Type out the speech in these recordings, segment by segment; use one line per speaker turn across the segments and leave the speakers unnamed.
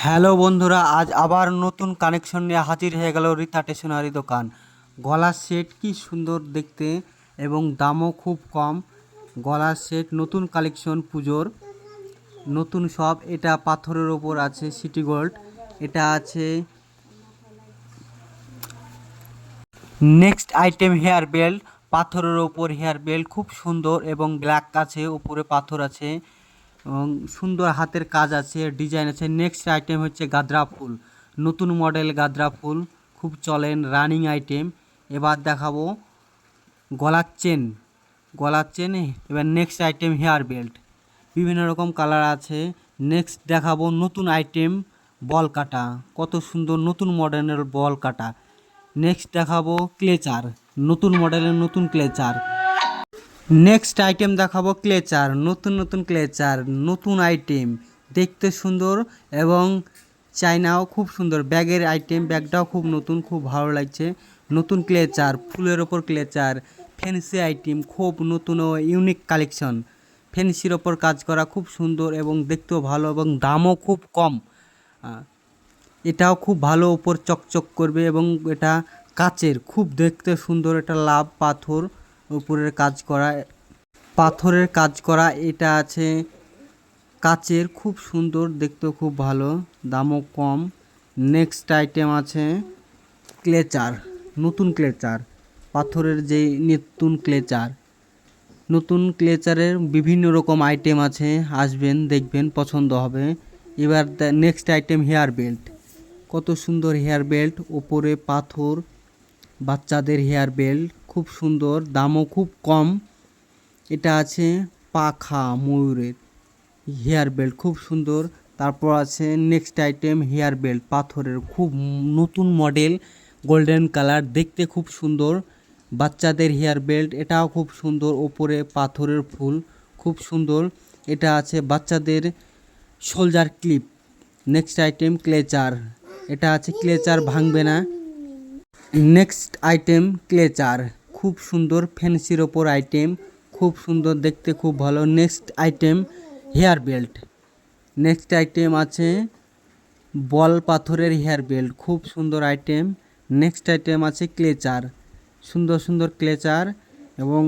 Hello বন্ধুরা, আজ আবার নতুন কানেকশন নিয়ে হাজির হয়ে গেল রীতা স্টেশনারি দোকান। গলার সেট কি সুন্দর দেখতে এবং দামও খুব কম। গলার সেট নতুন কালেকশন, পুজোর নতুন সব। এটা পাথরের ওপর আছে সিটি গোল্ড। এটা আছে নেক্সট আইটেম হেয়ার বেল্ট, পাথরের ওপর হেয়ার বেল্ট খুব সুন্দর এবং ব্ল্যাক আছে, উপরে পাথর আছে এবং সুন্দর হাতের কাজ আছে, ডিজাইন আছে। নেক্সট আইটেম হচ্ছে গাদ্রা ফুল, নতুন মডেল গাদ্রা ফুল, খুব চলেন রানিং আইটেম। এবার দেখাবো গলার চেন, গলার চেন। এবার নেক্সট আইটেম হেয়ার বেল্ট, বিভিন্ন রকম কালার আছে। নেক্সট দেখাবো নতুন আইটেম বল কাটা, কত সুন্দর নতুন মডেলের বল কাটা। নেক্সট দেখাবো ক্লেচার, নতুন মডেলের নতুন ক্লেচার। নেক্সট আইটেম দেখাবো ক্লেচার, নতুন নতুন ক্লেচার, নতুন আইটেম, দেখতে সুন্দর এবং চাইনাও খুব সুন্দর। ব্যাগের আইটেম, ব্যাগটাও খুব নতুন, খুব ভালো লাগছে। নতুন ক্লেচার, ফুলের ওপর ক্লেচার, ফ্যান্সি আইটেম, খুব নতুন ও ইউনিক কালেকশন। ফ্যান্সির ওপর কাজ করা, খুব সুন্দর এবং দেখতেও ভালো এবং দামও খুব কম। এটাও খুব ভালো, ওপর চকচক করবে এবং এটা কাচের, খুব দেখতে সুন্দর। এটা লাভ পাথর উপরের কাজ করা, পাথরের কাজ করা। এটা আছে কাচের, খুব সুন্দর, দেখতেও খুব ভালো, দামও কম। নেক্সট আইটেম আছে ক্লেচার, নতুন ক্লেচার, পাথরের যে নতুন ক্লেচার। নতুন ক্লেচারের বিভিন্ন রকম আইটেম আছে, আসবেন দেখবেন পছন্দ হবে। এবার নেক্সট আইটেম হেয়ার বেল্ট, কত সুন্দর হেয়ার বেল্ট, ওপরে পাথর, বাচ্চাদের হেয়ার বেল্ট খুব সুন্দর, দামও খুব কম। এটা আছে পাখা ময়ূরের হেয়ার বেল্ট, খুব সুন্দর। তারপর আছে নেক্সট আইটেম হেয়ার বেল্ট পাথরের, খুব নতুন মডেল, গোল্ডেন কালার, দেখতে খুব সুন্দর। বাচ্চাদের হেয়ার বেল্ট, এটাও খুব সুন্দর, ওপরে পাথরের ফুল, খুব সুন্দর। এটা আছে বাচ্চাদের শোল্ডার ক্লিপ। নেক্সট আইটেম ক্লেচার, এটা আছে ক্লেচার ভাঙবে না। নেক্সট আইটেম ক্লেচার, খুব সুন্দর, ফ্যান্সির ওপর আইটেম, খুব সুন্দর, দেখতে খুব ভালো। Next item hair belt, next item আছে বল পাথরের হেয়ার বেল্ট, খুব সুন্দর আইটেম। নেক্সট আইটেম আছে ক্লেচার, সুন্দর সুন্দর ক্লেচার এবং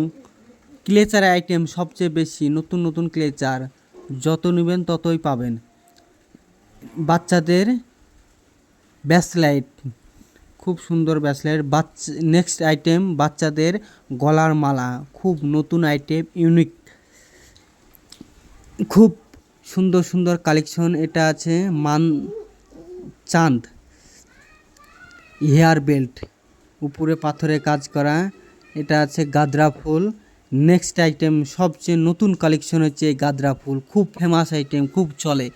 ক্লেচার আইটেম সবচেয়ে বেশি, নতুন নতুন ক্লেচার, যত নেবেন ততই পাবেন। বাচ্চাদের ব্যাসলাইট, খুব সুন্দর ব্যাসলাইট। নেক্সট আইটেম বাচ্চাদের গলার মালা, খুব নতুন আইটেম, ইউনিক, খুব সুন্দর সুন্দর কালেকশন। এটা আছে মান চাঁদ হেয়ার বেল্ট, উপরে পাথরে কাজ করা। এটা আছে গাদ্রা ফুল। নেক্সট আইটেম সবচেয়ে নতুন কালেকশন হচ্ছে এই গাদ্রা ফুল, খুব ফেমাস আইটেম, খুব চলে।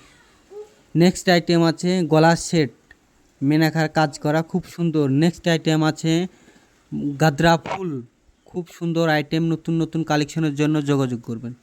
নেক্সট আইটেম আছে গলার সেট, মেনাখার কাজ করা, খুব সুন্দর। নেক্সট আইটেম আছে গাদ্রা ফুল, খুব সুন্দর আইটেম। নতুন নতুন কালেকশনের জন্য যোগাযোগ করবেন।